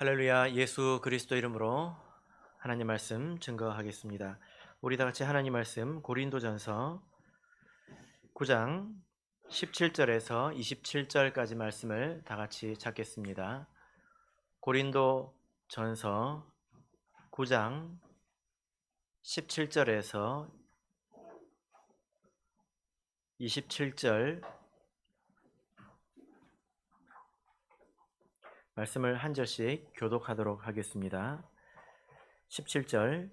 할렐루야. 예수 그리스도 이름으로 하나님 말씀 증거하겠습니다. 우리 다 같이 하나님 말씀 고린도전서 9장 17절에서 27절까지 말씀을 다 같이 찾겠습니다. 고린도전서 9장 17절에서 27절 말씀을 한 절씩 교독하도록 하겠습니다. 17절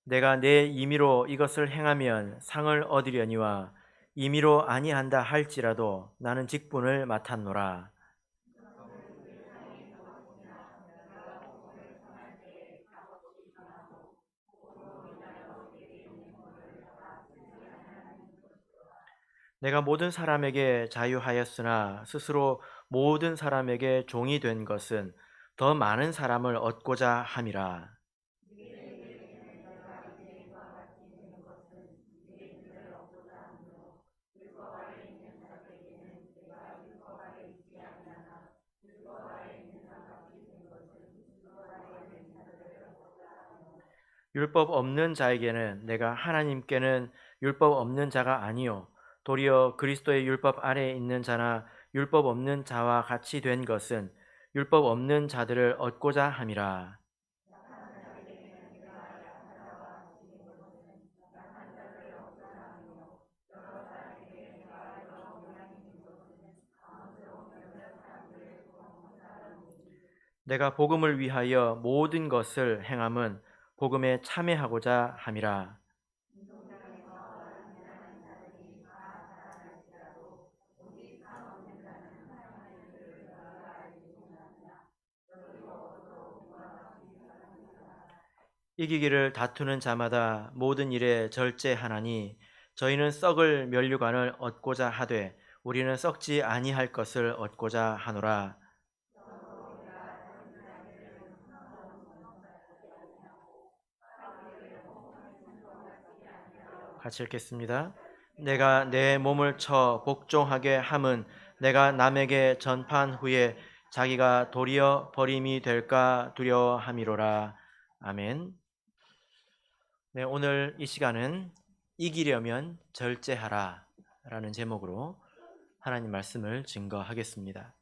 내가 내 임의로 이것을 행하면 상을 얻으려니와 임의로 아니한다 할지라도 나는 직분을 맡았노라. 내가 모든 사람에게 자유하였으나 스스로 모든 사람에게 종이 된 것은 더 많은 사람을 얻고자 함이라. 율법 없는 자에게는 내가 하나님께는 율법 없는 자가 아니요 도리어 그리스도의 율법 아래에 있는 자나 율법 없는 자와 같이 된 것은 율법 없는 자들을 얻고자 함이라. 내가 복음을 위하여 모든 것을 행함은 복음에 참여하고자 함이라. 이기기를 다투는 자마다 모든 일에 절제하나니 저희는 썩을 면류관을 얻고자 하되 우리는 썩지 아니할 것을 얻고자 하노라. 같이 읽겠습니다. 내가 내 몸을 쳐 복종하게 함은 내가 남에게 전판 후에 자기가 도리어 버림이 될까 두려워함이로라. 아멘. 네, 오늘 이 시간은 이기려면 절제하라 라는 제목으로 하나님 말씀을 증거하겠습니다.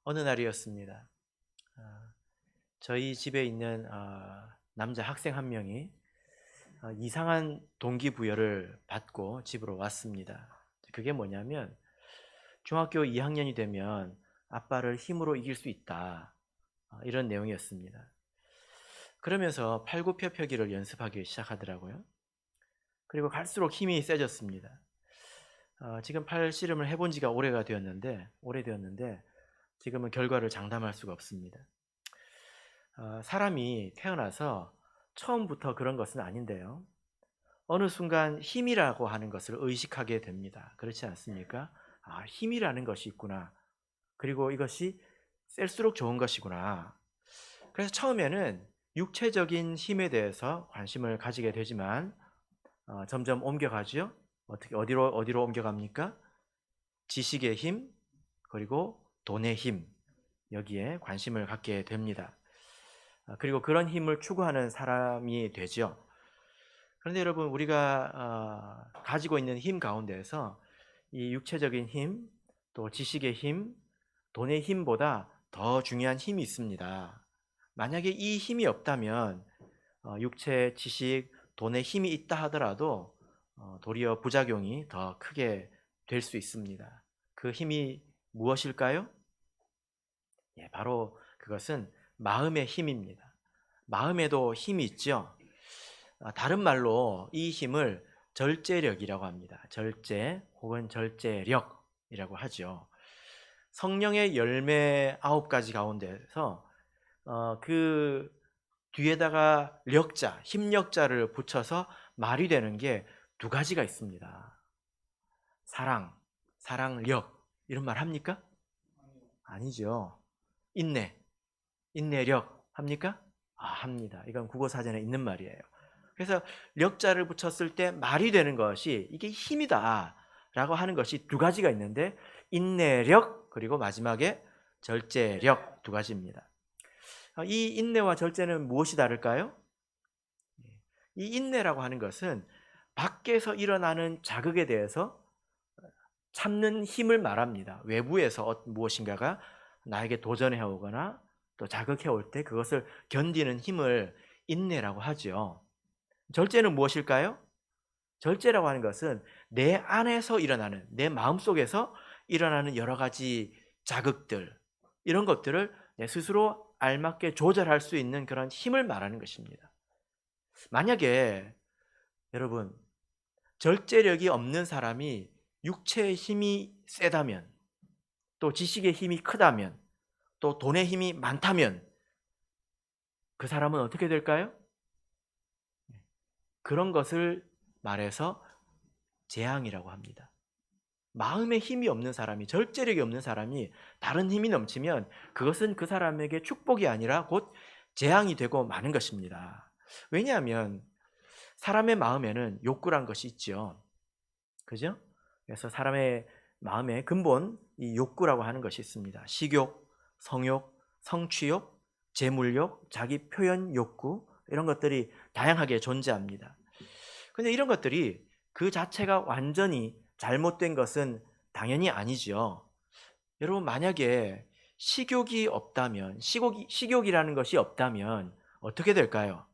어느 날이었습니다. 저희 집에 있는 남자 학생 한 명이 이상한 동기부여를 받고 집으로 왔습니다. 그게 뭐냐면 중학교 2학년이 되면 아빠를 힘으로 이길 수 있다, 이런 내용이었습니다. 그러면서 팔굽혀펴기를 연습하기 시작하더라고요. 그리고 갈수록 힘이 세졌습니다. 지금 팔씨름을 해본 지가 오래되었는데 지금은 결과를 장담할 수가 없습니다. 사람이 태어나서 처음부터 그런 것은 아닌데요. 어느 순간 힘이라고 하는 것을 의식하게 됩니다. 그렇지 않습니까? 힘이라는 것이 있구나. 그리고 이것이 셀수록 좋은 것이구나. 그래서 처음에는 육체적인 힘에 대해서 관심을 가지게 되지만 점점 옮겨가죠. 어디로 옮겨갑니까? 지식의 힘, 그리고 돈의 힘, 여기에 관심을 갖게 됩니다. 그리고 그런 힘을 추구하는 사람이 되죠. 그런데 여러분, 우리가 가지고 있는 힘 가운데에서 이 육체적인 힘, 또 지식의 힘, 돈의 힘보다 더 중요한 힘이 있습니다. 만약에 이 힘이 없다면 육체, 지식, 돈의 힘이 있다 하더라도 도리어 부작용이 더 크게 될 수 있습니다. 그 힘이 무엇일까요? 바로 그것은 마음의 힘입니다. 마음에도 힘이 있죠. 다른 말로 이 힘을 절제력이라고 합니다. 절제 혹은 절제력이라고 하죠. 성령의 열매 9가지 가운데서 그 뒤에다가 력자, 힘력자를 붙여서 말이 되는 게 2가지가 있습니다. 사랑, 사랑력, 이런 말 합니까? 아니죠. 인내력 합니까? 합니다. 이건 국어사전에 있는 말이에요. 그래서 력자를 붙였을 때 말이 되는 것이 이게 힘이다 라고 하는 것이 2가지가 있는데 인내력, 그리고 마지막에 절제력, 두 가지입니다. 이 인내와 절제는 무엇이 다를까요? 이 인내라고 하는 것은 밖에서 일어나는 자극에 대해서 참는 힘을 말합니다. 외부에서 무엇인가가 나에게 도전해 오거나 또 자극해 올 때 그것을 견디는 힘을 인내라고 하죠. 절제는 무엇일까요? 절제라고 하는 것은 내 안에서 일어나는, 내 마음속에서 일어나는 여러 가지 자극들, 이런 것들을 내 스스로 알맞게 조절할 수 있는 그런 힘을 말하는 것입니다. 만약에 여러분, 절제력이 없는 사람이 육체의 힘이 세다면, 또 지식의 힘이 크다면, 또 돈의 힘이 많다면 그 사람은 어떻게 될까요? 그런 것을 말해서 재앙이라고 합니다. 마음에 힘이 없는 사람이, 절제력이 없는 사람이 다른 힘이 넘치면 그것은 그 사람에게 축복이 아니라 곧 재앙이 되고 마는 것입니다. 왜냐하면 사람의 마음에는 욕구란 것이 있죠. 그죠? 그래서 사람의 마음에 근본 이 욕구라고 하는 것이 있습니다. 식욕, 성욕, 성취욕, 재물욕, 자기 표현 욕구, 이런 것들이 다양하게 존재합니다. 근데 이런 것들이 그 자체가 완전히 잘못된 것은 당연히 아니죠. 여러분, 만약에 식욕이 없다면, 식욕이라는 것이 없다면 어떻게 될까요?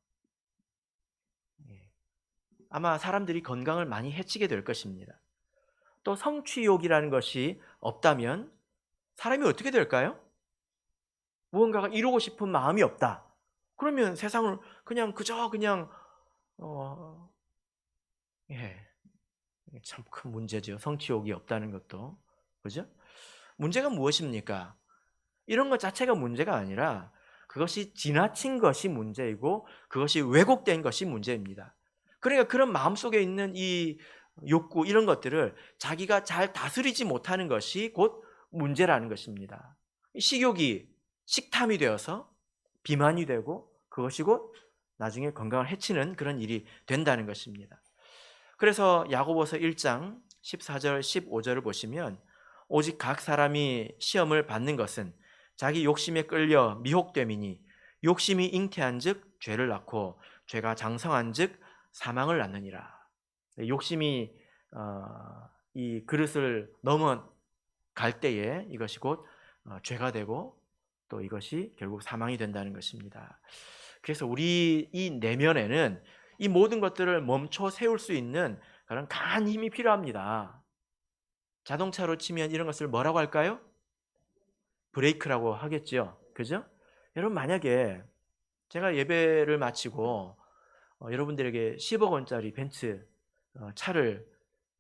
아마 사람들이 건강을 많이 해치게 될 것입니다. 또 성취욕이라는 것이 없다면 사람이 어떻게 될까요? 무언가가 이루고 싶은 마음이 없다. 그러면 세상을 그냥 그저 그냥 예, 참 큰 문제죠. 성취욕이 없다는 것도. 그죠? 문제가 무엇입니까? 이런 것 자체가 문제가 아니라 그것이 지나친 것이 문제이고 그것이 왜곡된 것이 문제입니다. 그러니까 그런 마음속에 있는 이 욕구, 이런 것들을 자기가 잘 다스리지 못하는 것이 곧 문제라는 것입니다. 식욕이 식탐이 되어서 비만이 되고 그것이 곧 나중에 건강을 해치는 그런 일이 된다는 것입니다. 그래서 야고보서 1장 14절 15절을 보시면 오직 각 사람이 시험을 받는 것은 자기 욕심에 끌려 미혹됨이니 욕심이 잉태한즉 죄를 낳고 죄가 장성한즉 사망을 낳느니라. 욕심이 이 그릇을 넘어갈 때에 이것이 곧 죄가 되고 또 이것이 결국 사망이 된다는 것입니다. 그래서 우리 이 내면에는 이 모든 것들을 멈춰 세울 수 있는 그런 강한 힘이 필요합니다. 자동차로 치면 이런 것을 뭐라고 할까요? 브레이크라고 하겠죠. 그죠? 여러분, 만약에 제가 예배를 마치고 여러분들에게 10억 원짜리 벤츠 차를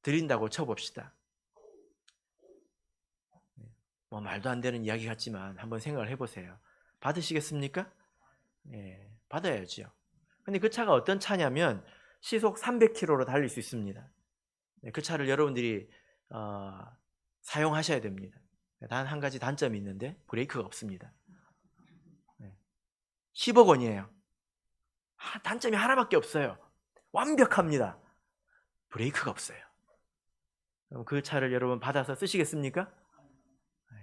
드린다고 쳐봅시다. 뭐 말도 안 되는 이야기 같지만 한번 생각을 해보세요. 받으시겠습니까? 예, 받아야죠. 근데 그 차가 어떤 차냐면 시속 300km로 달릴 수 있습니다. 그 차를 여러분들이 사용하셔야 됩니다. 단 한 가지 단점이 있는데 브레이크가 없습니다. 10억 원이에요. 단점이 하나밖에 없어요. 완벽합니다. 브레이크가 없어요. 그럼 그 차를 여러분 받아서 쓰시겠습니까?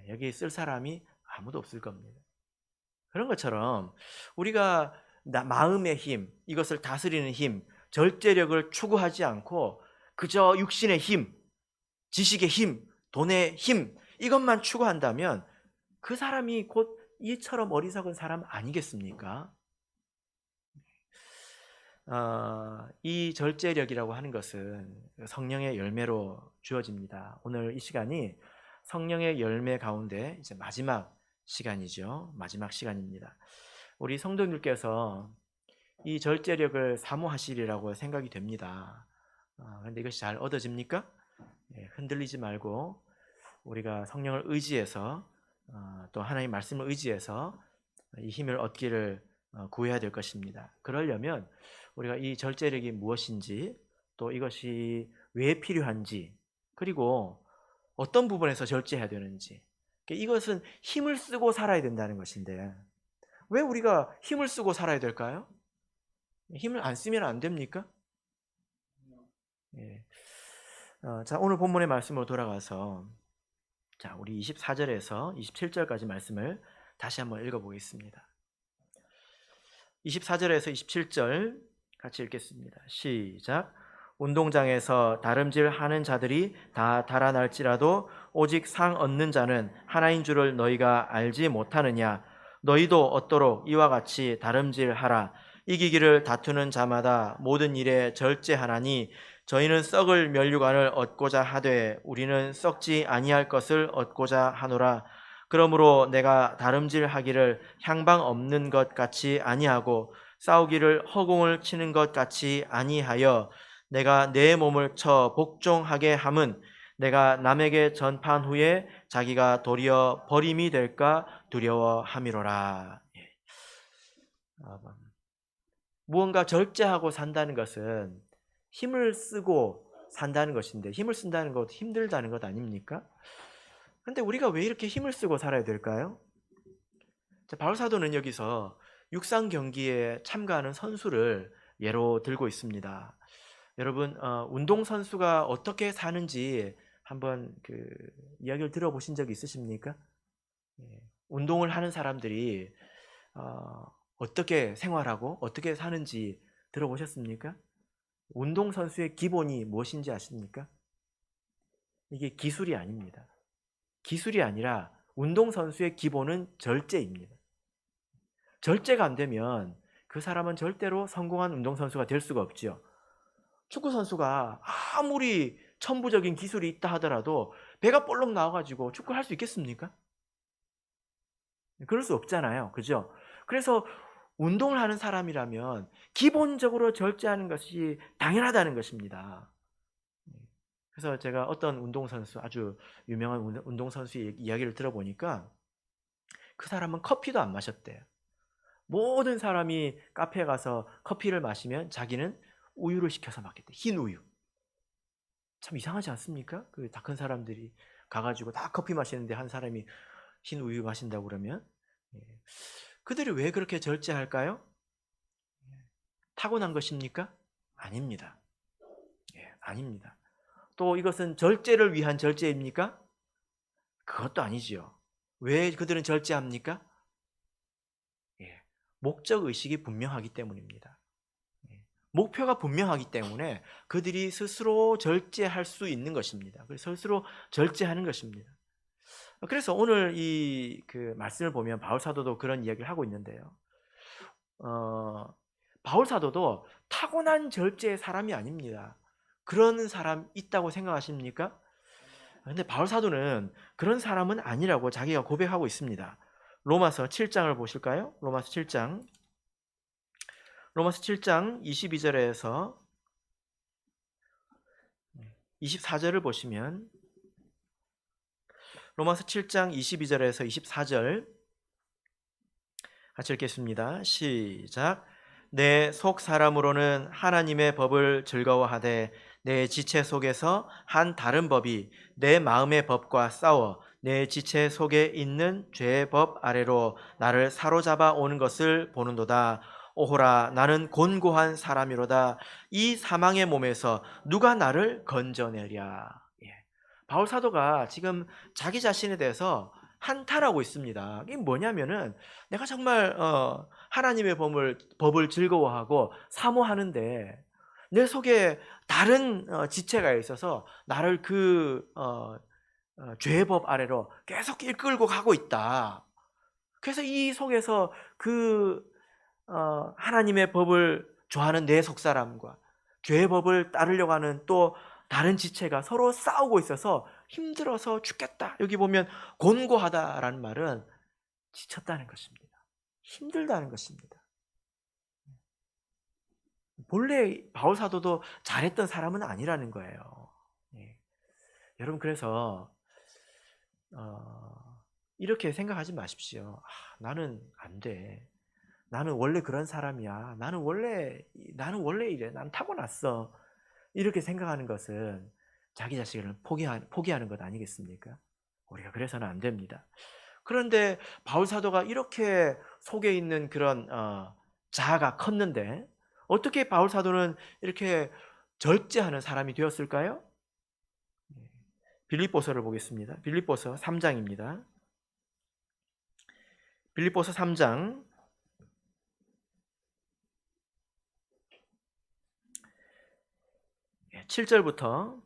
여기 쓸 사람이 아무도 없을 겁니다. 그런 것처럼 우리가 마음의 힘, 이것을 다스리는 힘, 절제력을 추구하지 않고 그저 육신의 힘, 지식의 힘, 돈의 힘, 이것만 추구한다면 그 사람이 곧 이처럼 어리석은 사람 아니겠습니까? 이 절제력이라고 하는 것은 성령의 열매로 주어집니다. 오늘 이 시간이 성령의 열매 가운데 이제 마지막 시간이죠. 마지막 시간입니다. 우리 성도님들께서 이 절제력을 사모하시리라고 생각이 됩니다. 그런데 이것이 잘 얻어집니까? 흔들리지 말고 우리가 성령을 의지해서 또 하나님의 말씀을 의지해서 이 힘을 얻기를 구해야 될 것입니다. 그러려면 우리가 이 절제력이 무엇인지, 또 이것이 왜 필요한지, 그리고 어떤 부분에서 절제해야 되는지, 이것은 힘을 쓰고 살아야 된다는 것인데 왜 우리가 힘을 쓰고 살아야 될까요? 힘을 안 쓰면 안 됩니까? 예. 자, 오늘 본문의 말씀으로 돌아가서 자, 우리 24절에서 27절까지 말씀을 다시 한번 읽어보겠습니다. 24절에서 27절 같이 읽겠습니다. 시작. 운동장에서 다름질 하는 자들이 다 달아날지라도 오직 상 얻는 자는 하나인 줄을 너희가 알지 못하느냐. 너희도 얻도록 이와 같이 다름질하라. 이기기를 다투는 자마다 모든 일에 절제하나니 저희는 썩을 면류관을 얻고자 하되 우리는 썩지 아니할 것을 얻고자 하노라. 그러므로 내가 다름질하기를 향방 없는 것 같이 아니하고 싸우기를 허공을 치는 것 같이 아니하여 내가 내 몸을 쳐 복종하게 함은 내가 남에게 전판 후에 자기가 도리어 버림이 될까 두려워함이로라. 무언가 절제하고 산다는 것은 힘을 쓰고 산다는 것인데, 힘을 쓴다는 것 힘들다는 것 아닙니까? 근데 우리가 왜 이렇게 힘을 쓰고 살아야 될까요? 바울 사도는 여기서 육상 경기에 참가하는 선수를 예로 들고 있습니다. 여러분, 운동 선수가 어떻게 사는지 한번 이야기를 들어보신 적이 있으십니까? 운동을 하는 사람들이 어떻게 생활하고 어떻게 사는지 들어보셨습니까? 운동 선수의 기본이 무엇인지 아십니까? 이게 기술이 아닙니다. 기술이 아니라 운동 선수의 기본은 절제입니다. 절제가 안 되면 그 사람은 절대로 성공한 운동 선수가 될 수가 없죠. 축구 선수가 아무리 천부적인 기술이 있다 하더라도 배가 볼록 나와가지고 축구를 할 수 있겠습니까? 그럴 수 없잖아요. 그죠? 그래서 운동을 하는 사람이라면 기본적으로 절제하는 것이 당연하다는 것입니다. 그래서 제가 어떤 운동선수, 아주 유명한 운동선수의 이야기를 들어보니까 그 사람은 커피도 안 마셨대요. 모든 사람이 카페에 가서 커피를 마시면 자기는 우유를 시켜서 마겠대. 흰 우유. 참 이상하지 않습니까? 그 다 큰 사람들이 가가지고 다 커피 마시는데 한 사람이 흰 우유 마신다고 그러면 그들이 왜 그렇게 절제할까요? 타고난 것입니까? 아닙니다. 아닙니다. 또 이것은 절제를 위한 절제입니까? 그것도 아니지요. 왜 그들은 절제합니까? 목적 의식이 분명하기 때문입니다. 목표가 분명하기 때문에 그들이 스스로 절제할 수 있는 것입니다. 그래서 스스로 절제하는 것입니다. 그래서 오늘 이 말씀을 보면 바울 사도도 그런 이야기를 하고 있는데요. 바울 사도도 타고난 절제의 사람이 아닙니다. 그런 사람 있다고 생각하십니까? 근데 바울 사도는 그런 사람은 아니라고 자기가 고백하고 있습니다. 로마서 7장을 보실까요? 로마서 7장 22절에서 24절을 보시면 로마서 7장 22절에서 24절 같이 읽겠습니다. 시작. 내 속 사람으로는 하나님의 법을 즐거워하되 내 지체 속에서 한 다른 법이 내 마음의 법과 싸워 내 지체 속에 있는 죄의 법 아래로 나를 사로잡아 오는 것을 보는도다. 오호라, 나는 곤고한 사람이로다. 이 사망의 몸에서 누가 나를 건져내랴. 바울 사도가 지금 자기 자신에 대해서 한탄하고 있습니다. 이게 뭐냐면은 내가 정말 하나님의 법을 즐거워하고 사모하는데 내 속에 다른 지체가 있어서 나를 죄의 법 아래로 계속 이끌고 가고 있다. 그래서 이 속에서 하나님의 법을 좋아하는 내 속사람과 죄의 법을 따르려고 하는 또 다른 지체가 서로 싸우고 있어서 힘들어서 죽겠다. 여기 보면 곤고하다라는 말은 지쳤다는 것입니다. 힘들다는 것입니다. 본래 바울 사도도 잘했던 사람은 아니라는 거예요. 여러분, 그래서 이렇게 생각하지 마십시오. 나는 안 돼. 나는 원래 그런 사람이야. 나는 원래 이래. 난 타고났어. 이렇게 생각하는 것은 자기 자신을 포기하는 것 아니겠습니까? 우리가 그래서는 안 됩니다. 그런데 바울 사도가 이렇게 속에 있는 그런 자아가 컸는데 어떻게 바울 사도는 이렇게 절제하는 사람이 되었을까요? 빌립보서를 보겠습니다. 빌립보서 3장입니다. 빌립보서 3장 7절부터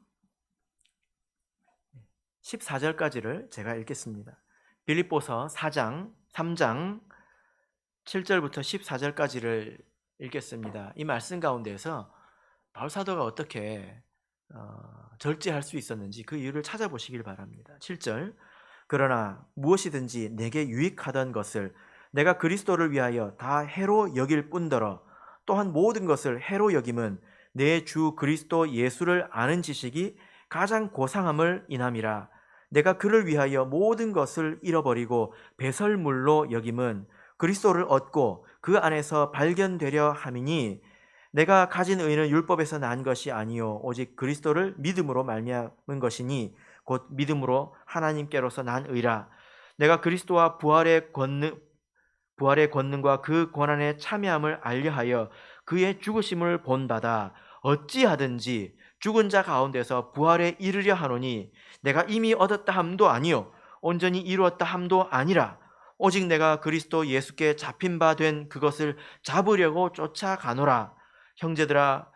14절까지를 제가 읽겠습니다. 빌립보서 3장 7절부터 14절까지를 읽겠습니다. 이 말씀 가운데에서 바울 사도가 어떻게 절제할 수 있었는지 그 이유를 찾아보시길 바랍니다. 7절, 그러나 무엇이든지 내게 유익하던 것을 내가 그리스도를 위하여 다 해로 여길 뿐더러 또한 모든 것을 해로 여김은 내 주 그리스도 예수를 아는 지식이 가장 고상함을 인함이라. 내가 그를 위하여 모든 것을 잃어버리고 배설물로 여김은 그리스도를 얻고 그 안에서 발견되려 함이니 내가 가진 의는 율법에서 난 것이 아니요 오직 그리스도를 믿음으로 말미암은 것이니 곧 믿음으로 하나님께로서 난 의라. 내가 그리스도와 부활의 권능과 그 고난의 참여함을 알려하여 그의 죽으심을 본받아 어찌하든지 죽은 자 가운데서 부활에 이르려 하노니 내가 이미 얻었다 함도 아니요 온전히 이루었다 함도 아니라 오직 내가 그리스도 예수께 잡힌 바 된 그것을 잡으려고 쫓아가노라. 형제들아,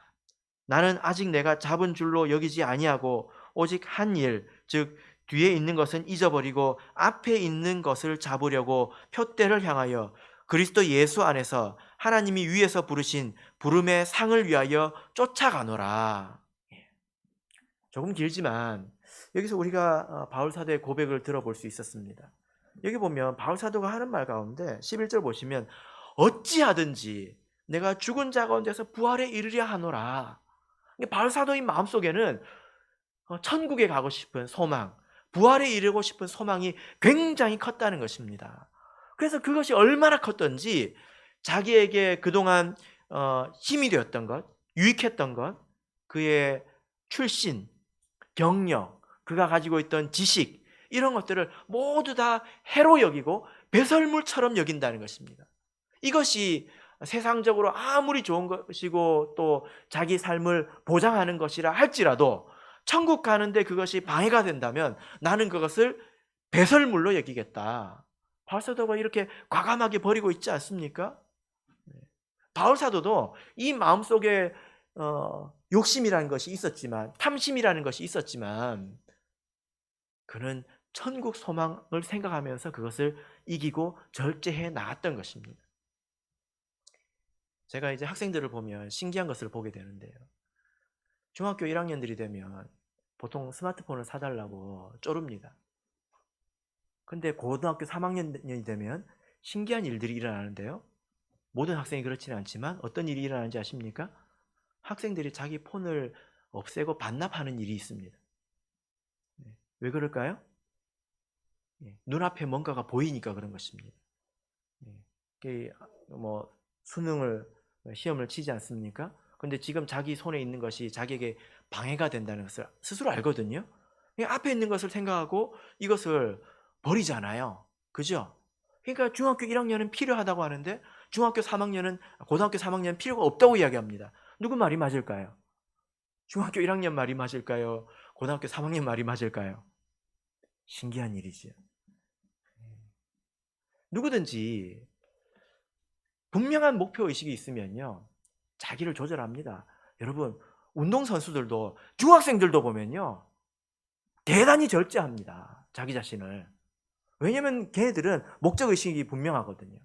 나는 아직 내가 잡은 줄로 여기지 아니하고 오직 한 일, 즉 뒤에 있는 것은 잊어버리고 앞에 있는 것을 잡으려고 표대를 향하여 그리스도 예수 안에서 하나님이 위에서 부르신 부름의 상을 위하여 쫓아가노라. 조금 길지만 여기서 우리가 바울 사도의 고백을 들어볼 수 있었습니다. 여기 보면 바울 사도가 하는 말 가운데 11절 보시면 어찌하든지 내가 죽은 자 가운데서 부활에 이르려 하노라. 바울 사도의 마음속에는 천국에 가고 싶은 소망, 부활에 이르고 싶은 소망이 굉장히 컸다는 것입니다. 그래서 그것이 얼마나 컸던지 자기에게 그동안 힘이 되었던 것, 유익했던 것, 그의 출신, 경력, 그가 가지고 있던 지식, 이런 것들을 모두 다 해로 여기고 배설물처럼 여긴다는 것입니다. 이것이 세상적으로 아무리 좋은 것이고 또 자기 삶을 보장하는 것이라 할지라도 천국 가는데 그것이 방해가 된다면 나는 그것을 배설물로 여기겠다. 바울 사도가 이렇게 과감하게 버리고 있지 않습니까? 바울 사도도 이 마음속에 욕심이라는 것이 있었지만, 탐심이라는 것이 있었지만 그는 천국 소망을 생각하면서 그것을 이기고 절제해 나갔던 것입니다. 제가 이제 학생들을 보면 신기한 것을 보게 되는데요. 중학교 1학년들이 되면 보통 스마트폰을 사달라고 쪼릅니다. 근데 고등학교 3학년이 되면 신기한 일들이 일어나는데요. 모든 학생이 그렇지는 않지만 어떤 일이 일어나는지 아십니까? 학생들이 자기 폰을 없애고 반납하는 일이 있습니다. 왜 그럴까요? 눈앞에 뭔가가 보이니까 그런 것입니다. 수능을 시험을 치지 않습니까? 근데 지금 자기 손에 있는 것이 자기에게 방해가 된다는 것을 스스로 알거든요. 앞에 있는 것을 생각하고 이것을 버리잖아요. 그죠? 그러니까 중학교 1학년은 필요하다고 하는데 고등학교 3학년은 필요가 없다고 이야기합니다. 누구 말이 맞을까요? 중학교 1학년 말이 맞을까요? 고등학교 3학년 말이 맞을까요? 신기한 일이지요. 누구든지 분명한 목표의식이 있으면요, 자기를 조절합니다. 여러분, 운동선수들도, 중학생들도 보면요, 대단히 절제합니다. 자기 자신을. 왜냐하면 걔네들은 목적의식이 분명하거든요.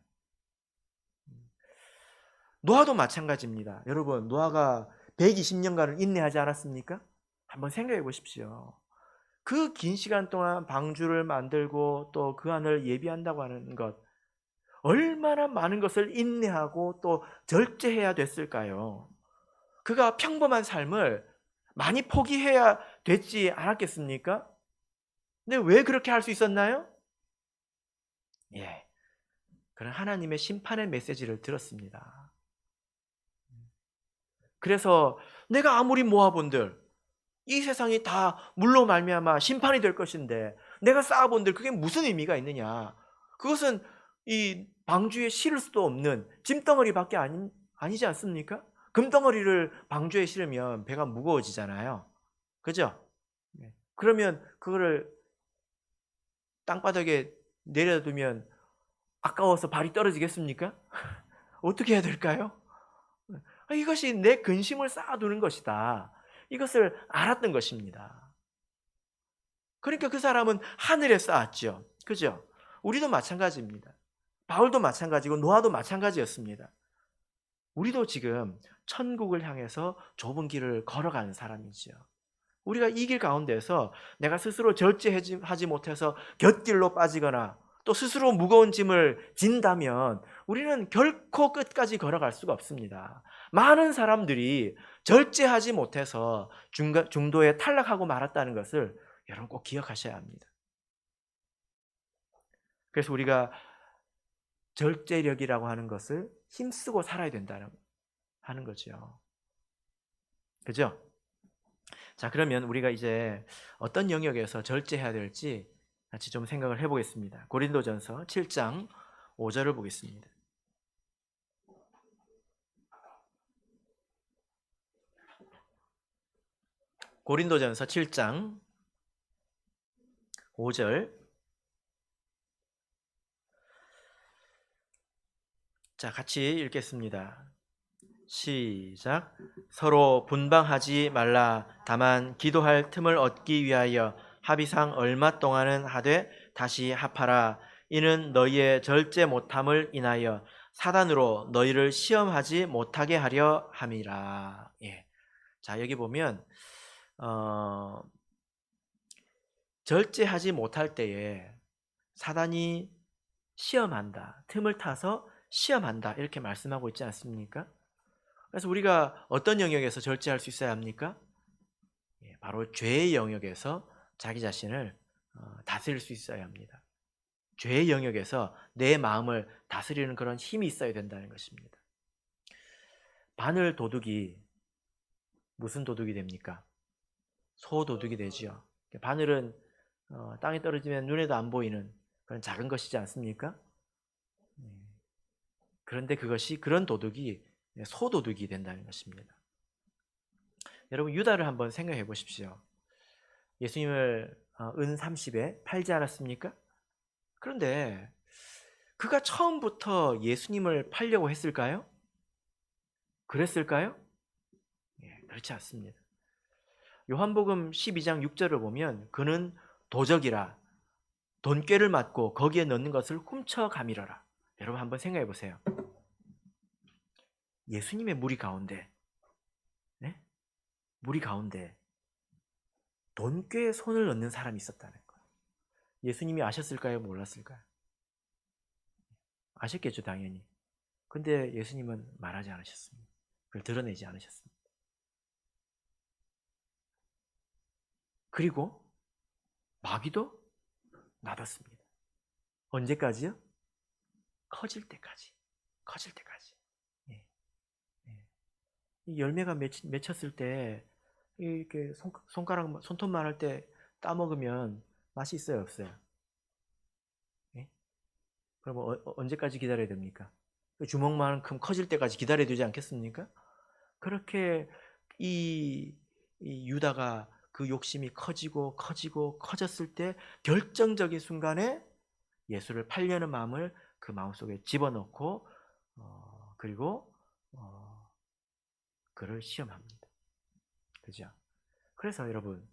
노아도 마찬가지입니다. 여러분, 노아가 120년간을 인내하지 않았습니까? 한번 생각해 보십시오. 그 긴 시간 동안 방주를 만들고 또 그 안을 예비한다고 하는 것, 얼마나 많은 것을 인내하고 또 절제해야 됐을까요? 그가 평범한 삶을 많이 포기해야 됐지 않았겠습니까? 근데 왜 그렇게 할 수 있었나요? 그는 하나님의 심판의 메시지를 들었습니다. 그래서 내가 아무리 모아본들, 이 세상이 다 물로 말미암아 심판이 될 것인데 내가 쌓아본들 그게 무슨 의미가 있느냐? 그것은 이 방주에 실을 수도 없는 짐덩어리밖에 아니지 않습니까? 금덩어리를 방주에 실으면 배가 무거워지잖아요. 그죠? 그러면 그거를 땅바닥에 내려두면 아까워서 발이 떨어지겠습니까? 어떻게 해야 될까요? 이것이 내 근심을 쌓아두는 것이다. 이것을 알았던 것입니다. 그러니까 그 사람은 하늘에 쌓았죠. 그죠? 우리도 마찬가지입니다. 바울도 마찬가지고 노아도 마찬가지였습니다. 우리도 지금 천국을 향해서 좁은 길을 걸어가는 사람이죠. 우리가 이 길 가운데서 내가 스스로 절제하지 못해서 곁길로 빠지거나 또 스스로 무거운 짐을 진다면 우리는 결코 끝까지 걸어갈 수가 없습니다. 많은 사람들이 절제하지 못해서 중도에 탈락하고 말았다는 것을 여러분 꼭 기억하셔야 합니다. 그래서 우리가 절제력이라고 하는 것을 힘쓰고 살아야 된다는 하는 거죠. 그죠? 자, 그러면 우리가 이제 어떤 영역에서 절제해야 될지 같이 좀 생각을 해보겠습니다. 고린도전서 7장 5절을 보겠습니다. 고린도전서 7장 5절. 자, 같이 읽겠습니다. 시작. 서로 분방하지 말라. 다만 기도할 틈을 얻기 위하여 합의상 얼마 동안은 하되 다시 합하라. 이는 너희의 절제 못함을 인하여 사단으로 너희를 시험하지 못하게 하려 함이라. 예. 자, 여기 보면 절제하지 못할 때에 사단이 시험한다. 틈을 타서 시험한다. 이렇게 말씀하고 있지 않습니까? 그래서 우리가 어떤 영역에서 절제할 수 있어야 합니까? 바로 죄의 영역에서 자기 자신을 다스릴 수 있어야 합니다. 죄의 영역에서 내 마음을 다스리는 그런 힘이 있어야 된다는 것입니다. 바늘 도둑이 무슨 도둑이 됩니까? 소도둑이 되지요. 바늘은 땅에 떨어지면 눈에도 안 보이는 그런 작은 것이지 않습니까? 그런데 그런 도둑이 소도둑이 된다는 것입니다. 여러분, 유다를 한번 생각해 보십시오. 예수님을 은 30에 팔지 않았습니까? 그런데 그가 처음부터 예수님을 팔려고 했을까요? 그랬을까요? 그렇지 않습니다. 요한복음 12장 6절을 보면 그는 도적이라 돈꾀를 맞고 거기에 넣는 것을 훔쳐가밀어라. 여러분 한번 생각해 보세요. 예수님의 무리 가운데 무리 가운데 돈꾀에 손을 넣는 사람이 있었다는 거예요. 예수님이 아셨을까요? 몰랐을까요? 아셨겠죠, 당연히. 근데 예수님은 말하지 않으셨습니다. 그걸 드러내지 않으셨습니다. 그리고 마귀도 놔뒀습니다. 언제까지요? 커질 때까지. 커질 때까지. 예. 예. 이 열매가 맺혔을 때 이렇게 손톱만 할 때 따먹으면 맛이 있어요, 없어요? 예? 그럼 언제까지 기다려야 됩니까? 주먹만큼 커질 때까지 기다려야 되지 않겠습니까? 그렇게 이 유다가 그 욕심이 커지고 커지고 커졌을 때 결정적인 순간에 예수를 팔려는 마음을 그 마음속에 집어넣고 그리고 그를 시험합니다. 그죠? 그래서 여러분,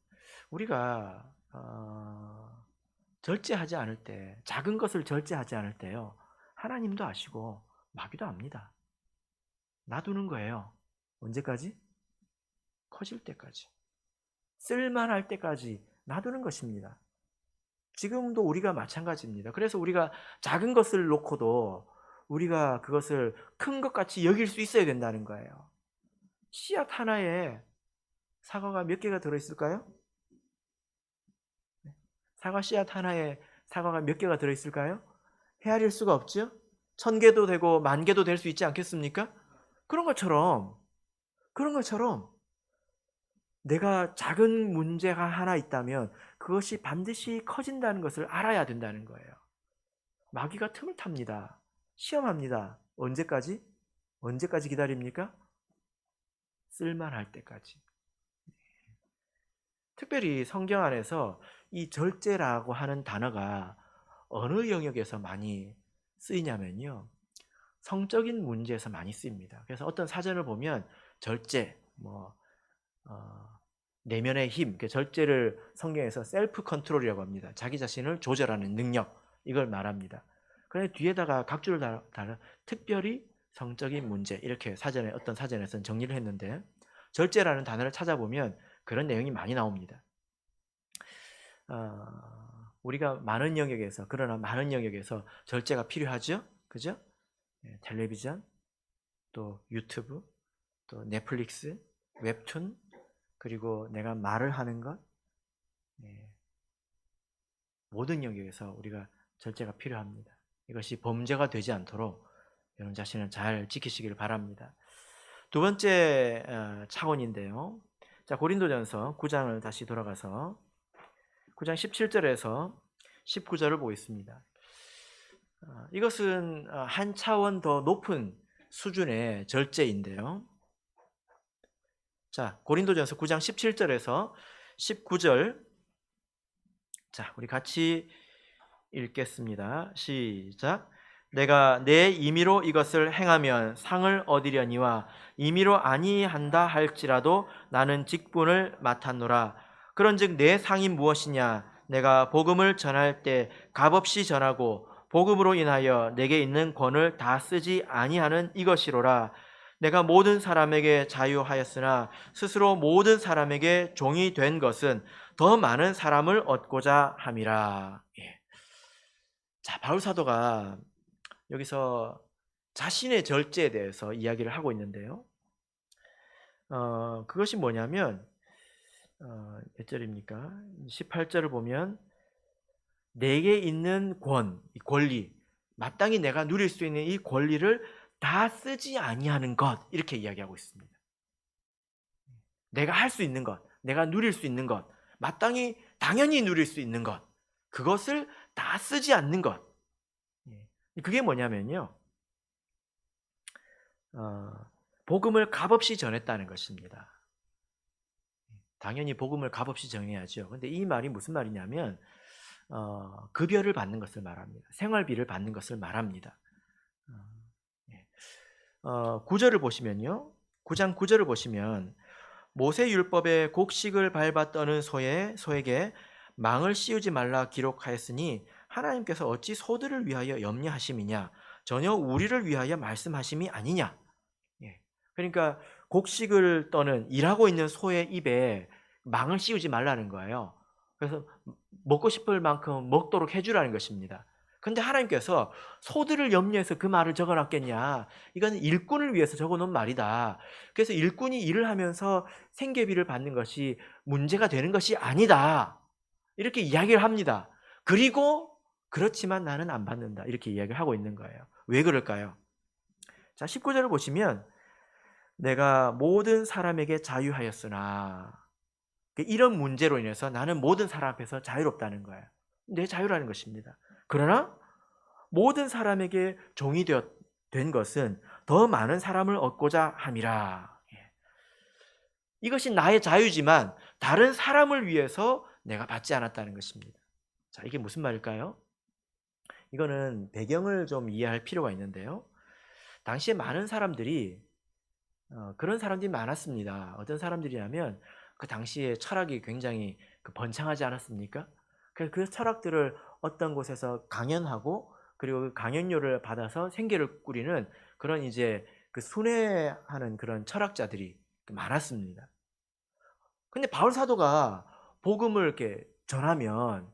우리가 절제하지 않을 때, 작은 것을 절제하지 않을 때요, 하나님도 아시고 마귀도 압니다. 놔두는 거예요. 언제까지? 커질 때까지. 쓸만할 때까지 놔두는 것입니다. 지금도 우리가 마찬가지입니다. 그래서 우리가 작은 것을 놓고도 우리가 그것을 큰 것 같이 여길 수 있어야 된다는 거예요. 씨앗 하나에 사과가 몇 개가 들어있을까요? 사과 씨앗 하나에 사과가 몇 개가 들어있을까요? 헤아릴 수가 없죠? 1000개도 되고 10,000개도 될 수 있지 않겠습니까? 그런 것처럼 내가 작은 문제가 하나 있다면 그것이 반드시 커진다는 것을 알아야 된다는 거예요. 마귀가 틈을 탑니다. 시험합니다. 언제까지? 언제까지 기다립니까? 쓸만할 때까지. 특별히 성경 안에서 이 절제라고 하는 단어가 어느 영역에서 많이 쓰이냐면요. 성적인 문제에서 많이 쓰입니다. 그래서 어떤 사전을 보면 절제, 내면의 힘, 그 절제를 성경에서 셀프 컨트롤이라고 합니다. 자기 자신을 조절하는 능력, 이걸 말합니다. 그런데 뒤에다가 각주를 달아 특별히 성적인 문제, 이렇게 사전에 어떤 사전에서는 정리를 했는데, 절제라는 단어를 찾아보면 그런 내용이 많이 나옵니다. 우리가 많은 영역에서, 그러나 많은 영역에서 절제가 필요하죠, 그죠? 텔레비전, 또 유튜브, 또 넷플릭스, 웹툰, 그리고 내가 말을 하는 것, 모든 영역에서 우리가 절제가 필요합니다. 이것이 범죄가 되지 않도록 여러분 자신을 잘 지키시기를 바랍니다. 두 번째 차원인데요. 자, 고린도전서 9장을 다시 돌아가서 9장 17절에서 19절을 보겠습니다. 이것은 한 차원 더 높은 수준의 절제인데요. 자, 고린도전서 9장 17절에서 19절. 자, 우리 같이 읽겠습니다. 시작. 내가 내 임의로 이것을 행하면 상을 얻으려니와 임의로 아니한다 할지라도 나는 직분을 맡았노라. 그런즉 내 상이 무엇이냐? 내가 복음을 전할 때 값없이 전하고 복음으로 인하여 내게 있는 권을 다 쓰지 아니하는 이것이로라. 내가 모든 사람에게 자유하였으나 스스로 모든 사람에게 종이 된 것은 더 많은 사람을 얻고자 함이라. 자, 바울 사도가 여기서 자신의 절제에 대해서 이야기를 하고 있는데요. 그것이 뭐냐면 몇 절입니까? 18절을 보면 내게 있는 권리, 마땅히 내가 누릴 수 있는 이 권리를 다 쓰지 아니하는 것, 이렇게 이야기하고 있습니다. 내가 할 수 있는 것, 내가 누릴 수 있는 것, 마땅히 당연히 누릴 수 있는 것, 그것을 다 쓰지 않는 것. 그게 뭐냐면요, 복음을 값없이 전했다는 것입니다. 당연히 복음을 값없이 전해야죠. 근데 이 말이 무슨 말이냐면 급여를 받는 것을 말합니다. 생활비를 받는 것을 말합니다. 9절을 보시면요, 9장 9절을 보시면 모세 율법의 곡식을 밟아 떠는 소에게 망을 씌우지 말라 기록하였으니 하나님께서 어찌 소들을 위하여 염려하심이냐, 전혀 우리를 위하여 말씀하심이 아니냐. 그러니까 곡식을 떠는, 일하고 있는 소의 입에 망을 씌우지 말라는 거예요. 그래서 먹고 싶을 만큼 먹도록 해주라는 것입니다. 그런데 하나님께서 소들을 염려해서 그 말을 적어놨겠냐? 이건 일꾼을 위해서 적어놓은 말이다. 그래서 일꾼이 일을 하면서 생계비를 받는 것이 문제가 되는 것이 아니다, 이렇게 이야기를 합니다. 그리고 그렇지만 나는 안 받는다, 이렇게 이야기를 하고 있는 거예요. 왜 그럴까요? 자, 19절을 보시면 내가 모든 사람에게 자유하였으나, 이런 문제로 인해서 나는 모든 사람 앞에서 자유롭다는 거예요. 내 자유라는 것입니다. 그러나 모든 사람에게 종이 된 것은 더 많은 사람을 얻고자 함이라. 이것이 나의 자유지만 다른 사람을 위해서 내가 받지 않았다는 것입니다. 자, 이게 무슨 말일까요? 이거는 배경을 좀 이해할 필요가 있는데요. 당시에 많은 사람들이 그런 사람들이 많았습니다. 어떤 사람들이냐면 그 당시에 철학이 굉장히 번창하지 않았습니까? 그래서 그 철학들을 어떤 곳에서 강연하고, 그리고 그 강연료를 받아서 생계를 꾸리는 그런 이제 순회하는 그런 철학자들이 많았습니다. 근데 바울 사도가 복음을 이렇게 전하면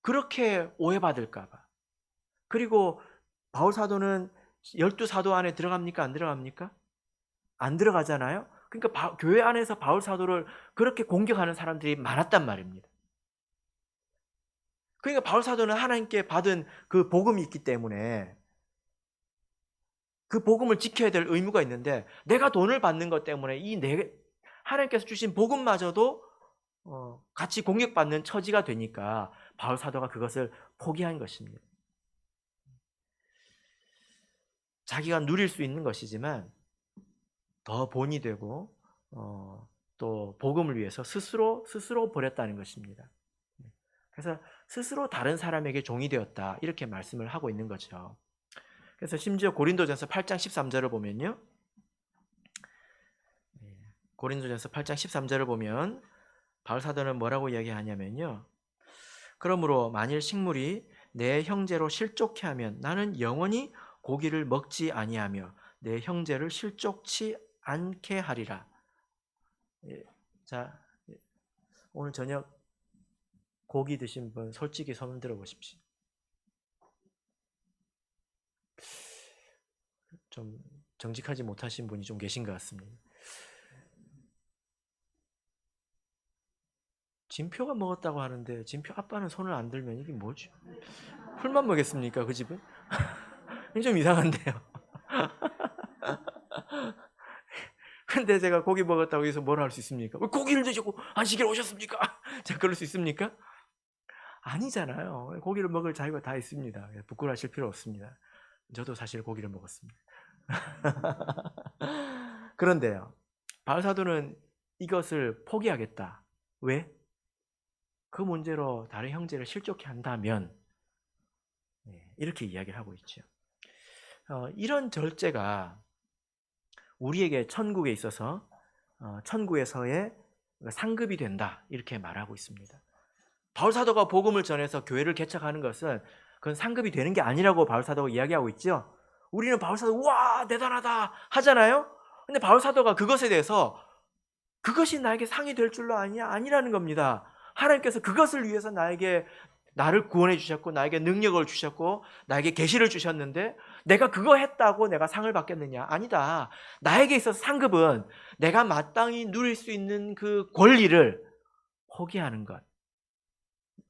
그렇게 오해받을까 봐. 그리고 바울 사도는 12사도 안에 들어갑니까? 안 들어갑니까? 안 들어가잖아요. 그러니까 교회 안에서 바울 사도를 그렇게 공격하는 사람들이 많았단 말입니다. 그러니까 바울 사도는 하나님께 받은 그 복음이 있기 때문에 그 복음을 지켜야 될 의무가 있는데, 내가 돈을 받는 것 때문에 하나님께서 주신 복음마저도 같이 공격받는 처지가 되니까 바울 사도가 그것을 포기한 것입니다. 자기가 누릴 수 있는 것이지만 더 본이 되고 또 또 복음을 위해서 스스로 버렸다는 것입니다. 그래서 스스로 다른 사람에게 종이 되었다 이렇게 말씀을 하고 있는 거죠. 그래서 심지어 고린도전서 8장 13절을 보면요. 고린도전서 8장 13절을 보면 바울 사도는 뭐라고 이야기하냐면요. 그러므로 만일 식물이 내 형제로 실족케 하면 나는 영원히 고기를 먹지 아니하며 내 형제를 실족치 않게 하리라. 자, 오늘 저녁 고기 드신 분 솔직히 손 들어 보십시오. 좀 정직하지 못하신 분이 좀 계신 것 같습니다. 진표가 먹었다고 하는데 진표 아빠는 손을 안 들면 이게 뭐죠? 풀만 먹겠습니까 그 집은? 좀 이상한데요. 근데 제가 고기 먹었다고 해서 뭐라 할 수 있습니까? 왜 고기를 드시고 안식일 오셨습니까? 제가 그럴 수 있습니까? 아니잖아요. 고기를 먹을 자유가 다 있습니다. 부끄러워하실 필요 없습니다. 저도 사실 고기를 먹었습니다. 그런데요, 바울 사도는 이것을 포기하겠다. 왜? 그 문제로 다른 형제를 실족케 한다면 이렇게 이야기를 하고 있죠. 이런 절제가 우리에게 천국에 있어서 천국에서의 상급이 된다 이렇게 말하고 있습니다. 바울 사도가 복음을 전해서 교회를 개척하는 것은 그건 상급이 되는 게 아니라고 바울 사도가 이야기하고 있죠. 우리는 바울 사도 와 대단하다 하잖아요. 근데 바울 사도가 그것에 대해서 그것이 나에게 상이 될 줄로 아니라는 겁니다. 하나님께서 그것을 위해서 나를 구원해 주셨고 나에게 능력을 주셨고 나에게 계시를 주셨는데 내가 그거 했다고 내가 상을 받겠느냐? 아니다. 나에게 있어서 상급은 내가 마땅히 누릴 수 있는 그 권리를 포기하는 것,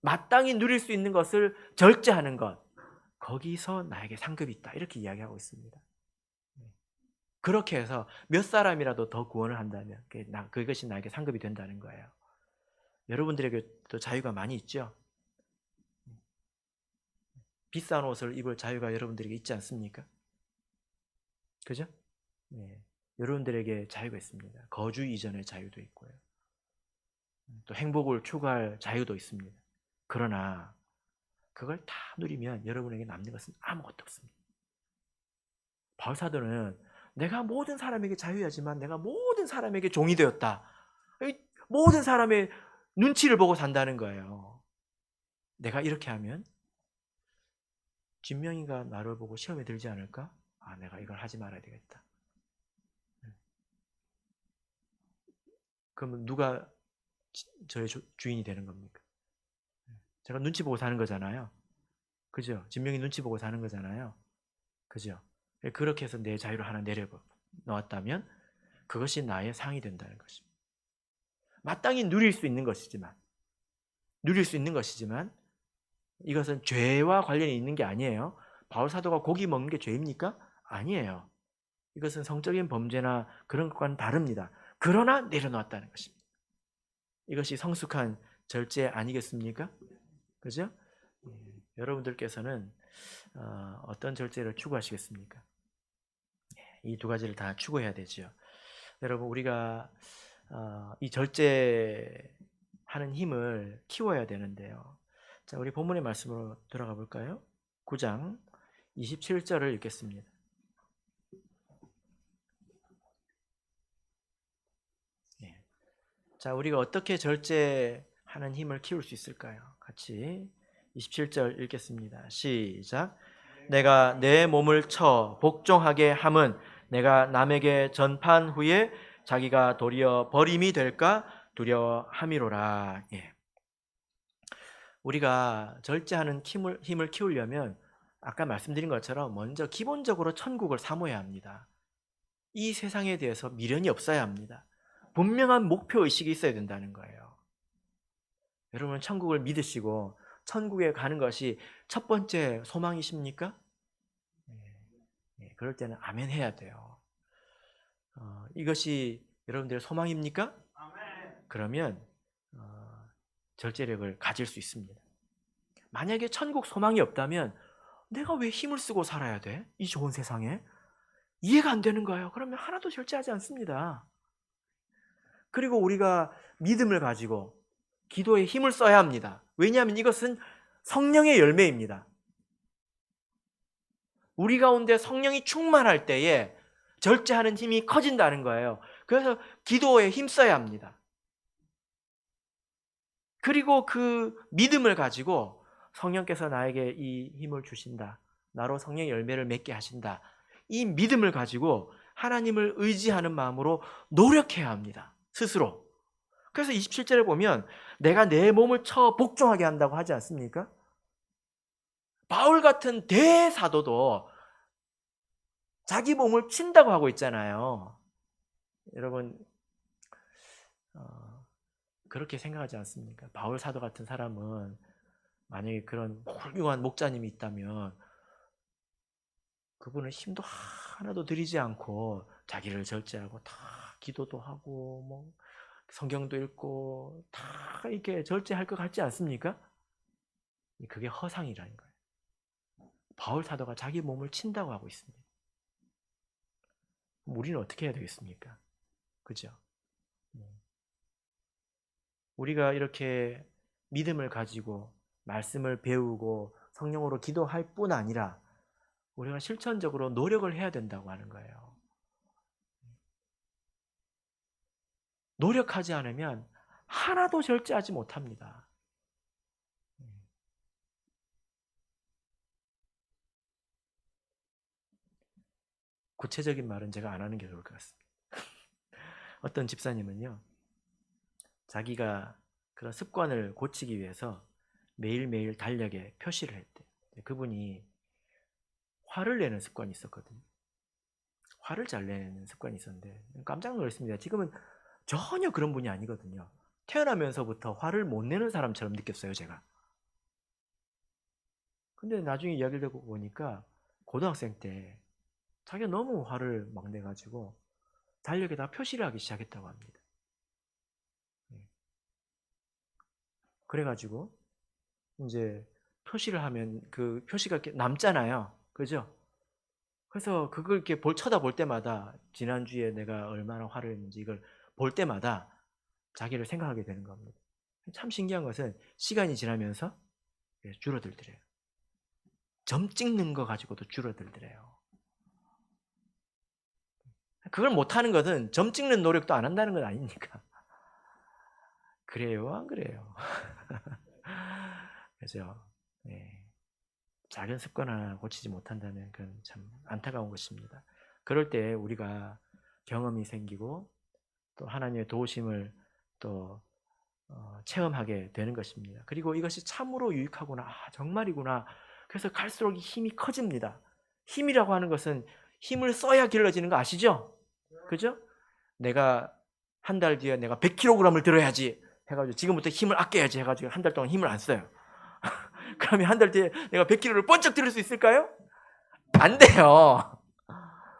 마땅히 누릴 수 있는 것을 절제하는 것, 거기서 나에게 상급이 있다 이렇게 이야기하고 있습니다. 그렇게 해서 몇 사람이라도 더 구원을 한다면 그것이 나에게 상급이 된다는 거예요. 여러분들에게도 자유가 많이 있죠? 비싼 옷을 입을 자유가 여러분들에게 있지 않습니까? 그죠? 네. 여러분들에게 자유가 있습니다. 거주 이전의 자유도 있고요. 또 행복을 추구할 자유도 있습니다. 그러나 그걸 다 누리면 여러분에게 남는 것은 아무것도 없습니다. 바울 사도는 내가 모든 사람에게 자유하지만 내가 모든 사람에게 종이 되었다. 모든 사람의 눈치를 보고 산다는 거예요. 내가 이렇게 하면 진명이가 나를 보고 시험에 들지 않을까? 아, 내가 이걸 하지 말아야 되겠다. 그러면 누가 저의 주인이 되는 겁니까? 제가 눈치 보고 사는 거잖아요. 그죠? 진명이 눈치 보고 사는 거잖아요. 그죠? 그렇게 해서 내 자유를 하나 내려놓았다면 그것이 나의 상이 된다는 것입니다. 마땅히 누릴 수 있는 것이지만 이것은 죄와 관련이 있는 게 아니에요. 바울 사도가 고기 먹는 게 죄입니까? 아니에요. 이것은 성적인 범죄나 그런 것과는 다릅니다. 그러나 내려놓았다는 것입니다. 이것이 성숙한 절제 아니겠습니까? 그죠? 여러분들께서는 어떤 절제를 추구하시겠습니까? 이 두 가지를 다 추구해야 되죠. 여러분 우리가 이 절제하는 힘을 키워야 되는데요. 자, 우리 본문의 말씀으로 들어가 볼까요? 9장 27절을 읽겠습니다. 자, 우리가 어떻게 절제하는 힘을 키울 수 있을까요? 같이 27절 읽겠습니다. 시작. 내가 내 몸을 쳐 복종하게 함은 내가 남에게 전판 후에 자기가 도리어 버림이 될까 두려워함이로라. 우리가 절제하는 힘을 키우려면 아까 말씀드린 것처럼 먼저 기본적으로 천국을 사모해야 합니다. 이 세상에 대해서 미련이 없어야 합니다. 분명한 목표의식이 있어야 된다는 거예요. 여러분 천국을 믿으시고 천국에 가는 것이 첫 번째 소망이십니까? 그럴 때는 아멘 해야 돼요. 이것이 여러분들의 소망입니까? 그러면 절제력을 가질 수 있습니다. 만약에 천국 소망이 없다면 내가 왜 힘을 쓰고 살아야 돼? 이 좋은 세상에? 이해가 안 되는 거예요. 그러면 하나도 절제하지 않습니다. 그리고 우리가 믿음을 가지고 기도에 힘을 써야 합니다. 왜냐하면 이것은 성령의 열매입니다. 우리 가운데 성령이 충만할 때에 절제하는 힘이 커진다는 거예요. 그래서 기도에 힘 써야 합니다. 그리고 그 믿음을 가지고 성령께서 나에게 이 힘을 주신다. 나로 성령의 열매를 맺게 하신다. 이 믿음을 가지고 하나님을 의지하는 마음으로 노력해야 합니다. 스스로. 그래서 27절에 보면 내가 내 몸을 쳐 복종하게 한다고 하지 않습니까? 바울 같은 대사도도 자기 몸을 친다고 하고 있잖아요. 여러분 그렇게 생각하지 않습니까? 바울 사도 같은 사람은 만약에 그런 훌륭한 목자님이 있다면 그분은 힘도 하나도 들이지 않고 자기를 절제하고 다 기도도 하고 뭐 성경도 읽고 다 이렇게 절제할 것 같지 않습니까? 그게 허상이라는 거예요. 바울 사도가 자기 몸을 친다고 하고 있습니다. 우리는 어떻게 해야 되겠습니까? 그죠? 우리가 이렇게 믿음을 가지고 말씀을 배우고 성령으로 기도할 뿐 아니라 우리가 실천적으로 노력을 해야 된다고 하는 거예요. 노력하지 않으면 하나도 절제하지 못합니다. 구체적인 말은 제가 안 하는 게 좋을 것 같습니다. 어떤 집사님은요, 자기가 그런 습관을 고치기 위해서 매일매일 달력에 표시를 했대요. 그분이 화를 내는 습관이 있었거든요. 화를 잘 내는 습관이 있었는데 깜짝 놀랐습니다. 지금은 전혀 그런 분이 아니거든요. 태어나면서부터 화를 못 내는 사람처럼 느꼈어요, 제가. 근데 나중에 이야기를 듣고 보니까 고등학생 때 자기가 너무 화를 막 내가지고 달력에다 표시를 하기 시작했다고 합니다. 그래가지고 이제 표시를 하면 그 표시가 이렇게 남잖아요. 그죠? 그래서 그걸 이렇게 쳐다볼 때마다 지난주에 내가 얼마나 화를 냈는지 이걸 볼 때마다 자기를 생각하게 되는 겁니다. 참 신기한 것은 시간이 지나면서 줄어들더래요. 점 찍는 거 가지고도 줄어들더래요. 그걸 못하는 것은 점 찍는 노력도 안 한다는 건 아니니까. 그래요? 안 그래요? 그죠? 네. 작은 습관 하나 고치지 못한다면 그건 참 안타까운 것입니다. 그럴 때 우리가 경험이 생기고 또 하나님의 도우심을 또 체험하게 되는 것입니다. 그리고 이것이 참으로 유익하구나, 정말이구나. 그래서 갈수록 힘이 커집니다. 힘이라고 하는 것은 힘을 써야 길러지는 거 아시죠? 그죠? 내가 한 달 뒤에 내가 100kg을 들어야지 해가지고 지금부터 힘을 아껴야지 해가지고 한 달 동안 힘을 안 써요. 그러면 한 달 뒤에 내가 100kg를 번쩍 들을 수 있을까요? 안 돼요.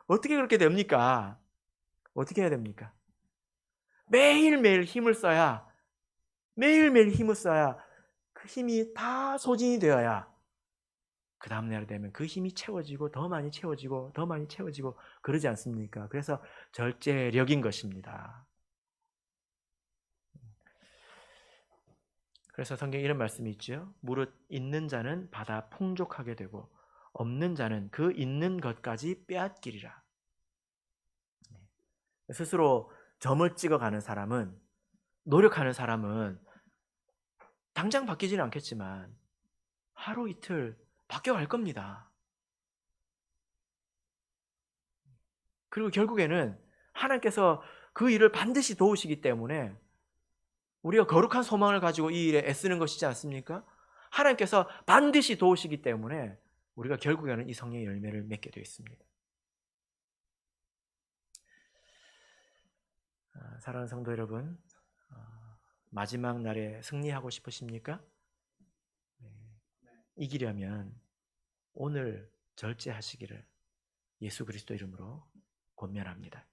어떻게 그렇게 됩니까? 어떻게 해야 됩니까? 매일매일 힘을 써야, 매일매일 힘을 써야 그 힘이 다 소진이 되어야 그 다음날 되면 그 힘이 채워지고 더 많이 채워지고 더 많이 채워지고 그러지 않습니까? 그래서 절제력인 것입니다. 그래서 성경에 이런 말씀이 있죠. 무릇 있는 자는 받아 풍족하게 되고 없는 자는 그 있는 것까지 빼앗기리라. 스스로 점을 찍어가는 사람은, 노력하는 사람은 당장 바뀌지는 않겠지만 하루 이틀 바뀌어갈 겁니다. 그리고 결국에는 하나님께서 그 일을 반드시 도우시기 때문에 우리가 거룩한 소망을 가지고 이 일에 애쓰는 것이지 않습니까? 하나님께서 반드시 도우시기 때문에 우리가 결국에는 이 성령의 열매를 맺게 되어 있습니다. 사랑하는 성도 여러분, 마지막 날에 승리하고 싶으십니까? 이기려면 오늘 절제하시기를 예수 그리스도 이름으로 권면합니다.